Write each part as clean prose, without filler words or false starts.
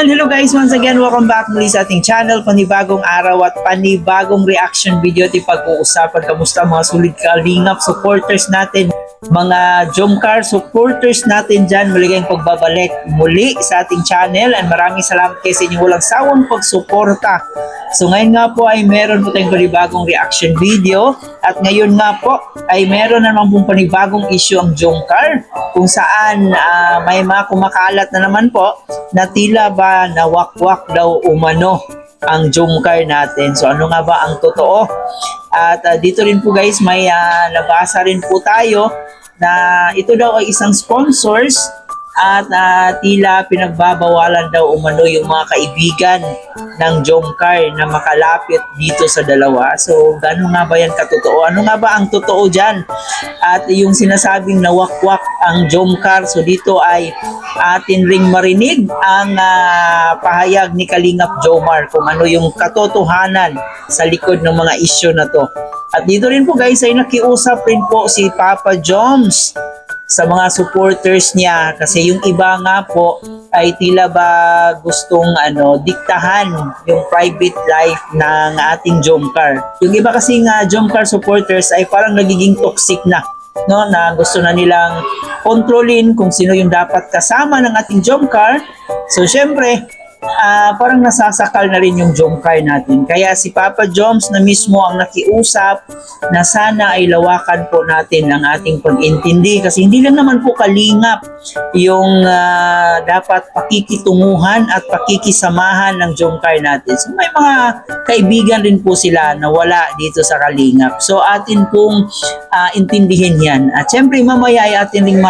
Ayan, hello guys, once again, welcome back muli sa ating channel. Panibagong araw at panibagong reaction video at pag-uusapan. Kamusta mga sulit kalingap supporters natin, mga Jomcar supporters natin dyan. Muli kayong pagbabalik muli sa ating channel and maraming salamat kayo sa inyong walang sawang pagsuporta. So ngayon nga po ay meron po tayong panibagong reaction video at ngayon nga po ay meron naman pong panibagong issue ang Jomcar kung saan may mga kumakalat na naman po na tila ba nawakwak daw umano ang Jomcar natin. So ano nga ba ang totoo? At dito rin po guys may nabasa rin po tayo na ito daw ay isang sponsors at tila pinagbabawalan daw umano yung mga kaibigan ng Jomcar na makalapit dito sa dalawa. So, gano'n nga ba yan katotoo? Ano nga ba ang totoo dyan? At yung sinasabing nawakwak ang Jomcar, so dito ay atin ring marinig ang pahayag ni Kalingap Jomar kung ano yung katotohanan sa likod ng mga issue na to. At dito rin po guys ay nakiusap rin po si Papa Joms sa mga supporters niya kasi yung iba nga po ay tila ba gustong diktahan yung private life ng ating Jomcar. Yung iba kasi nga Jomcar supporters ay parang nagiging toxic na, no, na gusto na nilang kontrolin kung sino yung dapat kasama ng ating Jomcar. So syempre parang nasasakal na rin yung Jomcar natin. Kaya si Papa Joms na mismo ang nakiusap na sana ay lawakan po natin ang ating pag-intindi kasi hindi lang naman po kalingap yung dapat pakikitunguhan at pakikisamahan ng Jomcar natin. So may mga kaibigan rin po sila na wala dito sa kalingap. So atin pong intindihin yan. At syempre mamaya ay atin ring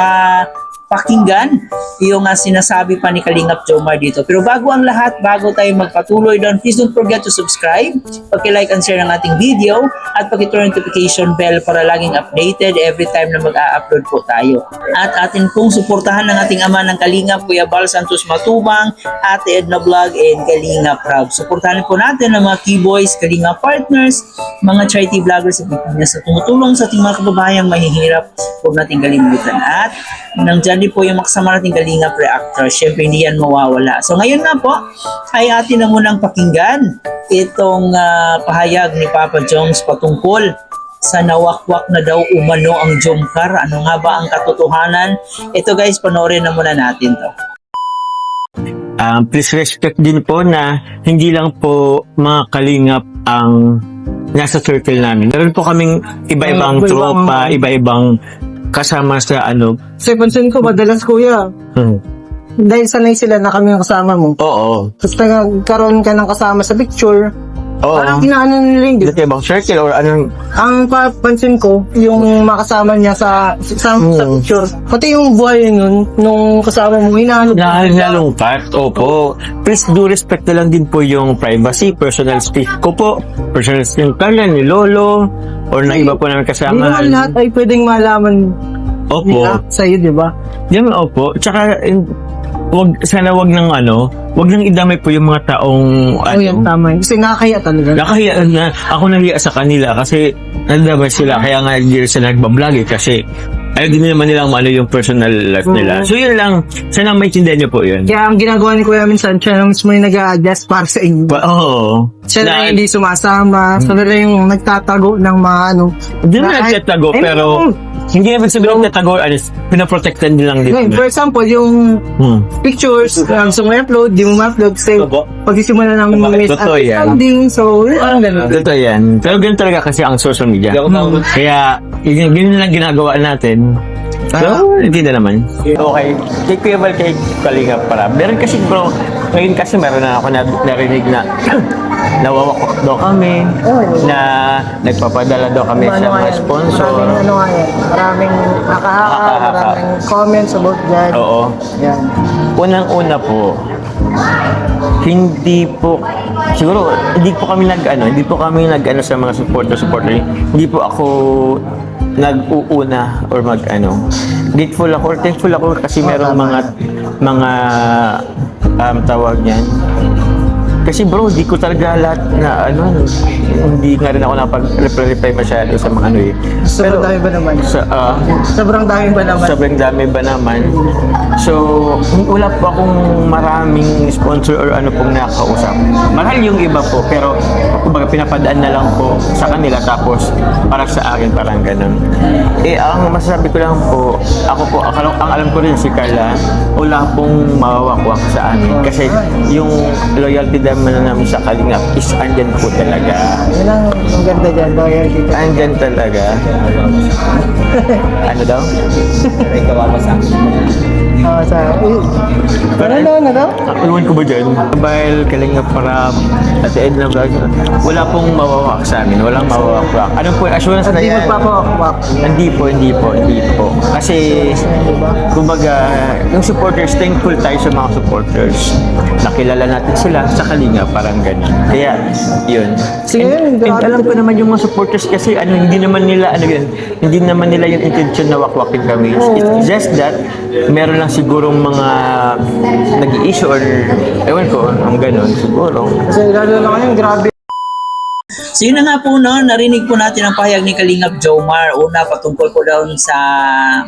pakinggan yung sinasabi pa ni Kalingap Jomar dito. Pero bago ang lahat, bago tayo magpatuloy doon, please don't forget to subscribe, paki-like and share ng ating video, at paki-turn notification bell para laging updated every time na mag-a-upload po tayo. At atin pong suportahan ng ating ama ng Kalingap, Kuya Bal Santos Matubang, Ate Edna Vlog, and Kalingap Rob. Suportahan po natin ang mga keyboys, Kalingap partners, mga charity vloggers sa Pilipinas na tumutulong sa ating mga kababayang mahihirap. Huwag natin kalimutan. At nandyan din po yung makasama nating Kalingap reactor. Siyempre hindi yan mawawala. So ngayon na po ay atin na munang pakinggan itong pahayag ni Papa Joms patungkol sa nawakwak na daw umano ang Jomcar. Ano nga ba ang katotohanan? Ito guys, panoorin na muna natin to. Please respect din po na hindi lang po mga Kalingap ang nasa circle namin. Meron po kaming iba-ibang tropa, iba-ibang kasama sa Kasi pansin ko, madalas kuya. Dahil sanay sila na kami yung kasama mo. Oo. Tapos nagkaroon ka ng kasama sa picture. Oo. Parang inaano nila yung Dito ibang circle or anong... Ang papansin ko, yung makasama niya sa picture. Pati yung buhay nun, nung kasama mo, inaano. Nalungkat, opo. Please do respect na lang din po yung privacy, personal space ko po. Personal space kanya ni Lolo or na iba po namin kasama. Hindi naman lahat ay pwedeng malaman nila Opo. sa'yo, di ba? Yan, opo. Tsaka, sana wag nang idamay po yung mga taong Yan, tama. Kasi nakakaya talaga. Nakahiya na ako nahiya sa kanila kasi nandamay sila kaya nga hindi sila nagbablog kasi ayaw din naman nilang yung personal life nila. So yun lang, sana maintindihan niyo po yun. Kaya ang ginagawa ni Kuya minsan, siya na mismo yung nag-a-adjust para sa inyo. Oo. Siya na hindi sumasama, siya na yung nagtatago ng mga Hindi na nagtatago pero hindi naman sabihin nagtatago, pinaprotektan din lang din. For example, yung pictures, gusto mo i-upload, di mo ma-upload, kasi pagsisimula ng misunderstanding, so, gano'n. Totoo yan. Pero ganun talaga kasi ang social media. Kaya, ganun lang ginagawa natin. So, hindi na naman. Okay. Kay Kuya Val, kay Kalingap para. Meron kasi bro, ngayon kasi meron na ako narinig na nawawakot daw kami, na nagpapadala daw kami sa mga sponsor. Maraming nakahaka, maraming comments about that. Oo. Yan. Unang-una po, hindi po kami nag sa mga supporter. Hindi po ako nag-uuna or thankful ako kasi merong mga tawag niyan. Kasi bro, di ko talaga lahat na hindi nga rin ako napag-reply masyado sa mga Sobrang dami ba naman? Sobrang dami ba naman? Sobrang dami ba naman? So, wala po akong maraming sponsor or ano pong nakakausap. Mahal yung iba po, pero kumbaga pinapadaan na lang po sa kanila tapos para sa akin parang ganun. Ang masasabi ko lang po, ako po, ang alam ko rin si Carla, wala pong mawawakwak sa amin. Kasi yung loyalty naman sa Kalingap is andyan po talaga. Yun ang ganda dyan, loyalty. Andyan talaga. Ano daw? Ay, kawawa sa akin. Ano daw? Iwan ko ba dyan? Mobile, Kalingap Parab, at the end ng vlog, wala pong mawawak sa amin. Walang mawawak. Ano po, assurance na Hindi yan. magpapawakwak. Hindi po. Kasi, kumbaga, yung supporters, thankful tayo sa mga supporters. Nakilala natin sila sa Kalingap, parang ganun. Kaya, yun. Sige, And alam ko naman yung mga supporters kasi hindi naman nila yung intention na wakwakin kami. It's just that meron lang sigurong mga nag-i-issue or ewan ko, ang ganun siguro. Kasi lalo na ngayon, grabe. So yun na nga po, no, narinig po natin ang pahayag ni Kalingap Jomar. Una, patungkol po daw sa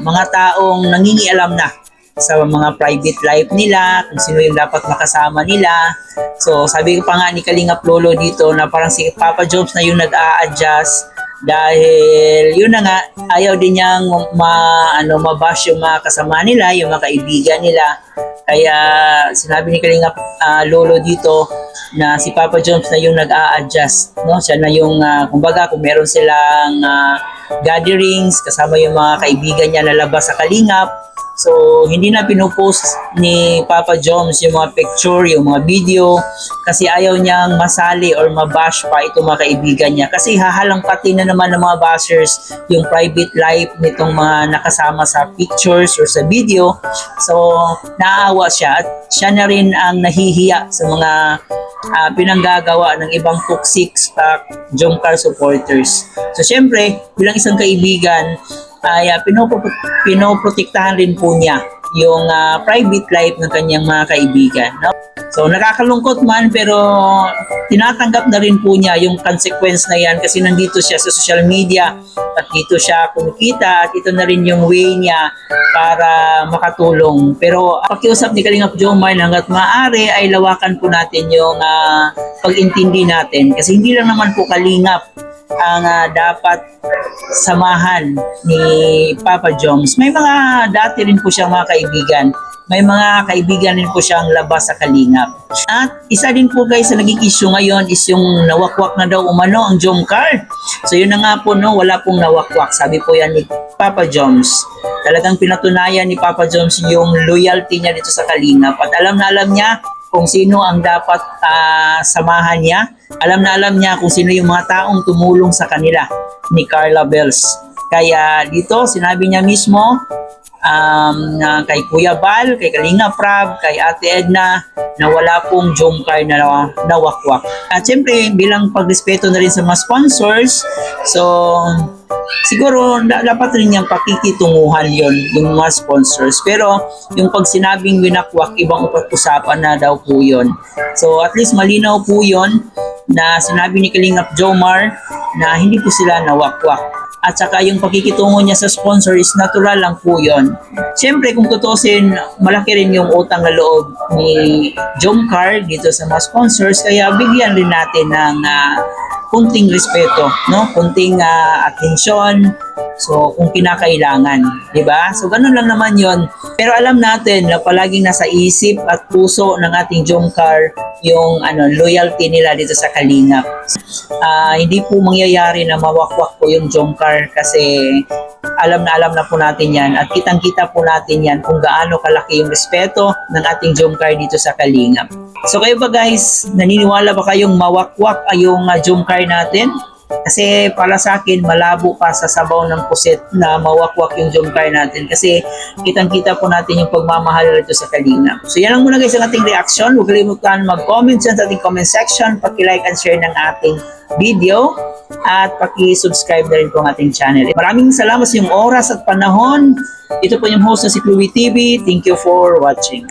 mga taong nangingialam na sa mga private life nila, kung sino yung dapat makasama nila. So sabi ko pa nga ni Kalingap Lolo dito na parang si Papa Joms na yung nag-a-adjust dahil yun na nga, ayaw din niyang mabash yung mga kasama nila, yung mga kaibigan nila. Kaya sinabi ni Kalingap Lolo dito na si Papa Joms na yung nag-a-adjust, no? Siya na yung kumbaga kung meron silang gatherings kasama yung mga kaibigan niya na labas sa Kalingap. So, hindi na pinupost ni Papa Joms yung mga picture, yung mga video kasi ayaw niyang masali or mabash pa itong mga kaibigan niya kasi hahalangkatin na naman ng mga bashers yung private life nitong mga nakasama sa pictures or sa video. So, naaawa siya at siya na rin ang nahihiya sa mga pinanggagawa ng ibang toxic Jomcar supporters. So, syempre, bilang isang kaibigan, ay pinoprotektahan rin po niya yung private life ng kanyang mga kaibigan. No? So nakakalungkot man pero tinatanggap na rin po niya yung consequence na yan kasi nandito siya sa social media at dito siya kumikita at ito na rin yung way niya para makatulong. Pero pakiusap ni Kalingap Jomar hanggat maaari ay lawakan po natin yung pag-intindi natin kasi hindi lang naman po Kalingap ang dapat samahan ni Papa Joms. May mga dati rin po siyang mga kaibigan. May mga kaibigan rin po siyang labas sa Kalingap. At isa din po guys sa naging issue ngayon is yung nawakwak na daw umano ang Jomcar. So yun na nga po, no, wala pong nawakwak. Sabi po yan ni Papa Joms. Talagang pinatunayan ni Papa Joms yung loyalty niya dito sa Kalingap. At alam na alam niya kung sino ang dapat samahan niya. Alam na alam niya kung sino yung mga taong tumulong sa kanila ni Carla Bells. Kaya dito sinabi niya mismo kay Kuya Bal, kay Kalinga Prab, kay Ate Edna na wala pong Jomcar na nawakwak. At syempre bilang pagrespeto na rin sa mga sponsors, so siguro dapat rin niyang pakikitunguhan yon yung mga sponsors. Pero yung pag sinabing winakwak, ibang usapan na daw po yun. So at least malinaw po yun na sinabi ni Kalingap Jomar na hindi po sila nawakwak. At saka yung pakikitungo niya sa sponsor is natural lang po yun. Siyempre kung tutusin, malaki rin yung utang na loob ni Jomcar dito sa mga sponsors. Kaya bigyan rin natin ng kunting respeto, no? Kunting atensyon. So, kung kinakailangan, di ba? So, ganun lang naman yon. Pero alam natin na palaging nasa isip at puso ng ating Jomcar yung loyalty nila dito sa Kalingap. Hindi po mangyayari na mawakwak po yung Jomcar kasi alam na po natin yan at kitang-kita po natin yan kung gaano kalaki yung respeto ng ating Jomcar dito sa Kalingap. So kayo ba guys, naniniwala ba kayong mawakwak ay yung Jomcar natin? Kasi para sa akin, malabo pa sa sabaw ng puset na mawakwak yung Jomcar natin kasi kitang-kita po natin yung pagmamahal dito sa Kalingap. So yan lang muna guys ang ating reaction. Huwag kalimutan mag-comment dyan sa ating comment section, paki-like and share ng ating video at paki-subscribe na rin po ang ating channel. Maraming salamat sa iyong oras at panahon. Ito po yung host na si Chloe TV. Thank you for watching.